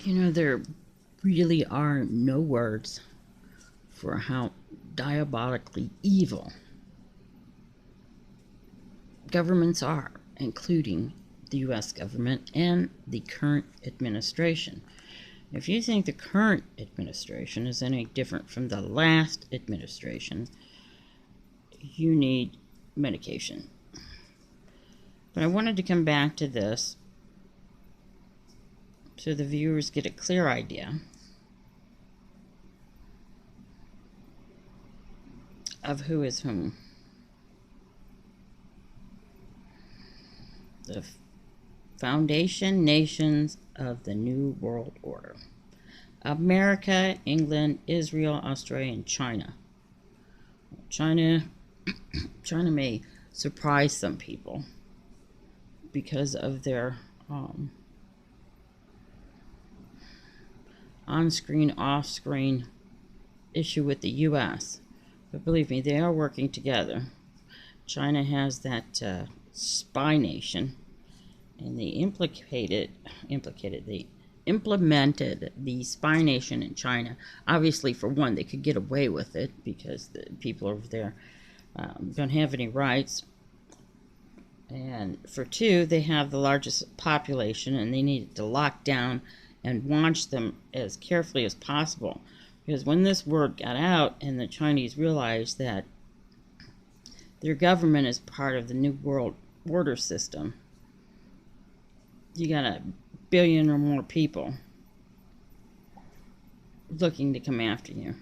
There really are no words for how diabolically evil governments are, including the U.S. government and the current administration. If you think the current administration is any different from the last administration, you need medication. But I wanted to come back to this so the viewers get a clear idea of who is whom. The foundation nations of the New World Order: America, England, Israel, Australia, and China. China may surprise some people because of their on-screen, off-screen issue with the U.S. But believe me, they are working together. China has that spy nation, and they implemented the spy nation in China. Obviously, for one, they could get away with it because the people over there don't have any rights. And for two, they have the largest population, and they needed to lock down and watch them as carefully as possible. Because when this word got out and the Chinese realized that their government is part of the New World Order system, you got 1 billion or more people looking to come after you.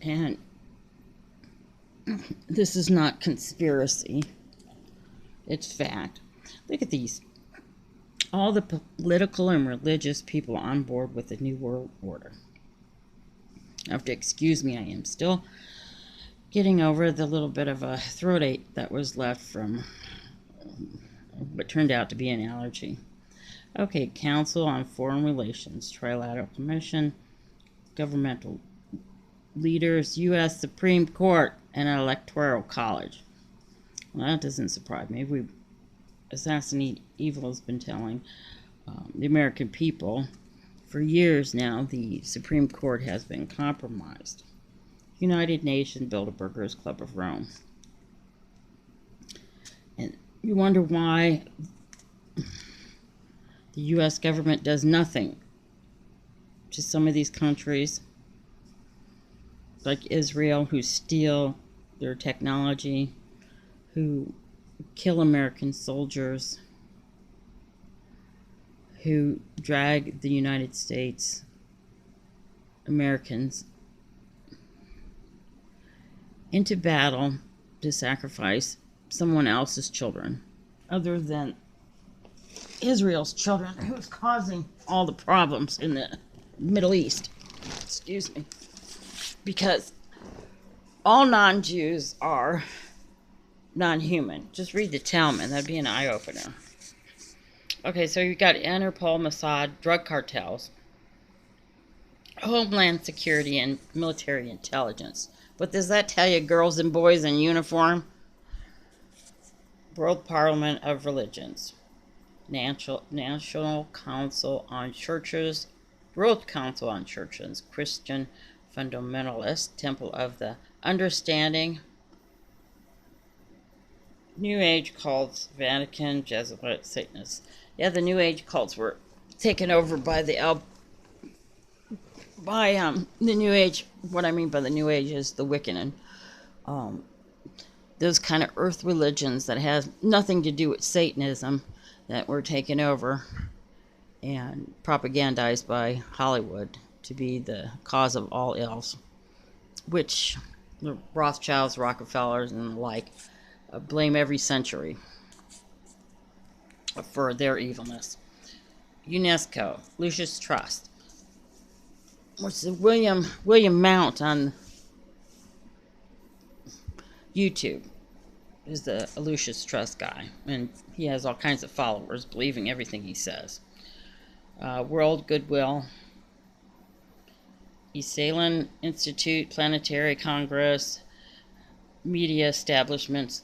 And this is not conspiracy. It's fact. Look at these. All the political and religious people on board with the New World Order. You have to excuse me, I am still getting over the little bit of a throat ache that was left from what turned out to be an allergy. Okay, Council on Foreign Relations, Trilateral Commission, governmental leaders, U.S. Supreme Court, and an Electoral College. Well, that doesn't surprise me. We assassinate evil has been telling the American people for years now. The Supreme Court has been compromised. United Nations, Bilderbergers, Club of Rome. And you wonder why the U.S. government does nothing to some of these countries, like Israel, who steal their technology, who kill American soldiers, who drag the United States, Americans, into battle to sacrifice someone else's children, other than Israel's children, who's causing all the problems in the Middle East. Excuse me. Because all non-Jews are non-human. Just read the Talmud. That'd be an eye-opener. Okay, so you've got Interpol, Mossad, drug cartels, Homeland Security, and military intelligence. What does that tell you, girls and boys in uniform? World Parliament of Religions, National Council on Churches, World Council on Churches, Christian Fundamentalist, Temple of the Understanding, New Age cults, Vatican, Jesuit, Satanists. Yeah, the New Age cults were taken over by the New Age. What I mean by the New Age is the Wiccan and those kind of earth religions that has nothing to do with Satanism that were taken over and propagandized by Hollywood to be the cause of all ills, which the Rothschilds, Rockefellers, and the like blame every century for their evilness. UNESCO, Lucius Trust. What's the William Mount on YouTube is the Lucius Trust guy, and he has all kinds of followers believing everything he says. World Goodwill, Esalen Institute, Planetary Congress, media establishments,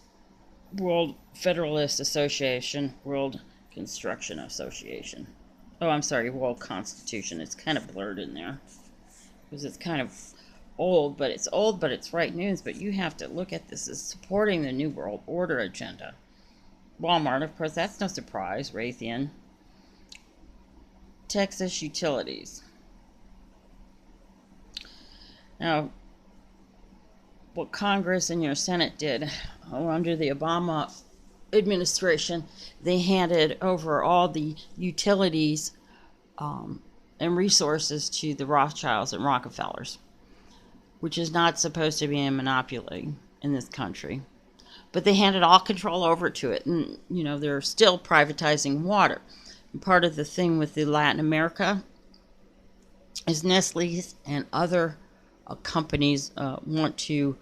World Federalist Association, World Construction Association. Oh, I'm sorry, World Constitution. It's kind of blurred in there because it's kind of old, but it's right news. But you have to look at this as supporting the New World Order agenda. Walmart, of course, that's no surprise. Raytheon. Texas Utilities. Now, what Congress and your Senate did under the Obama administration, they handed over all the utilities and resources to the Rothschilds and Rockefellers, which is not supposed to be a monopoly in this country. But they handed all control over to it, and they're still privatizing water. And part of the thing with the Latin America is Nestle's and other companies want to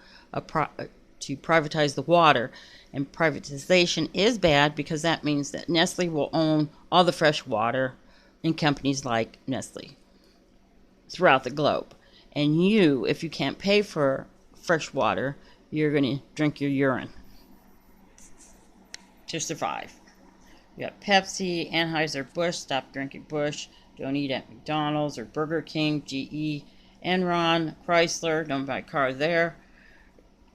privatize the water, and privatization is bad because that means that Nestle will own all the fresh water in companies like Nestle throughout the globe. And you, if you can't pay for fresh water, you're going to drink your urine to survive. You got Pepsi, Anheuser-Busch, stop drinking Busch, don't eat at McDonald's or Burger King, GE, Enron, Chrysler, don't buy a car there.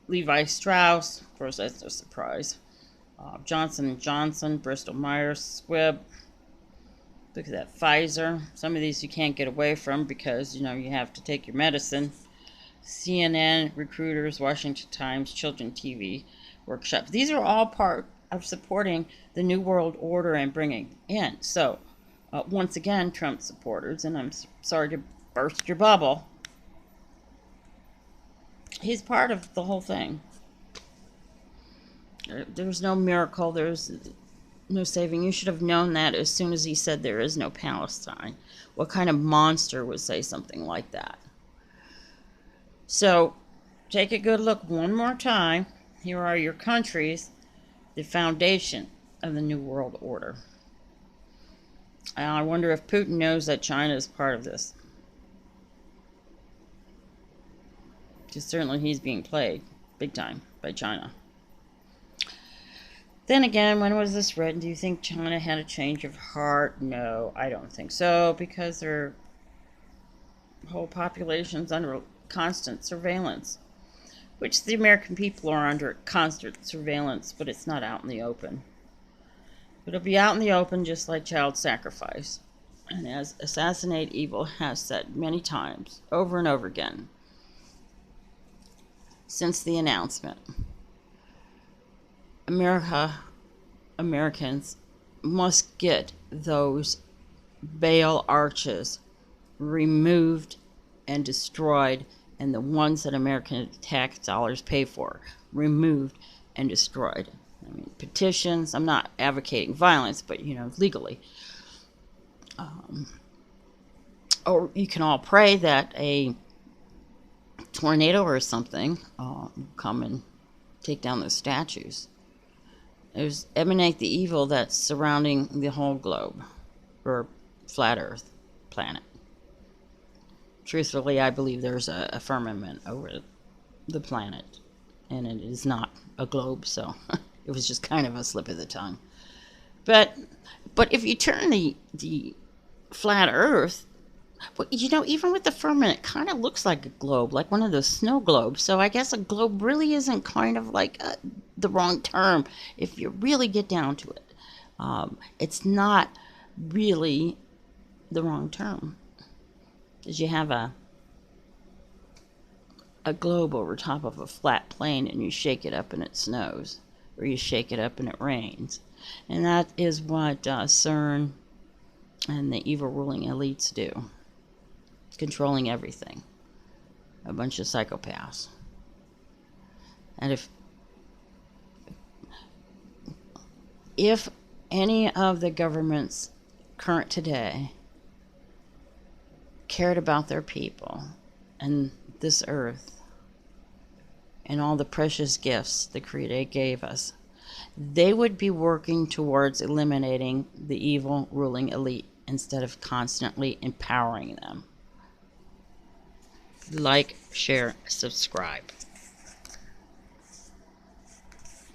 Levi Strauss, of course that's no surprise. Johnson & Johnson, Bristol Myers Squibb. Look at that, Pfizer. Some of these you can't get away from because, you have to take your medicine. CNN, Recruiters, Washington Times, Children TV, Workshops. These are all part of supporting the New World Order and bringing in. So, once again, Trump supporters, and I'm sorry to burst your bubble, he's part of the whole thing. There's no miracle. There's no saving. You should have known that as soon as he said there is no Palestine. What kind of monster would say something like that? So, take a good look one more time. Here are your countries, the foundation of the New World Order. And I wonder if Putin knows that China is part of this. Because certainly he's being played big time by China. Then again, when was this written? Do you think China had a change of heart? No, I don't think so, because their whole population's under constant surveillance, which the American people are under constant surveillance, but it's not out in the open. It'll be out in the open just like child sacrifice. And as Assassinate Evil has said many times, over and over again, since the announcement, Americans must get those Baal arches removed and destroyed, and the ones that American tax dollars pay for removed and destroyed. I mean, petitions. I'm not advocating violence, but legally. Or you can all pray that a tornado or something come and take down those statues. There's emanate the evil that's surrounding the whole globe, or flat Earth planet. Truthfully, I believe there's a firmament over the planet, and it is not a globe, so it was just kind of a slip of the tongue. But if you turn the flat Earth, well, even with the firmament, it kind of looks like a globe, like one of those snow globes. So I guess a globe really isn't kind of like the wrong term if you really get down to it. It's not really the wrong term, because you have a globe over top of a flat plain, and you shake it up and it snows, or you shake it up and it rains. And that is what CERN and the evil ruling elites do. Controlling everything. A bunch of psychopaths. And if any of the governments current today cared about their people and this earth and all the precious gifts the Creator gave us, they would be working towards eliminating the evil ruling elite instead of constantly empowering them. Like, share, subscribe.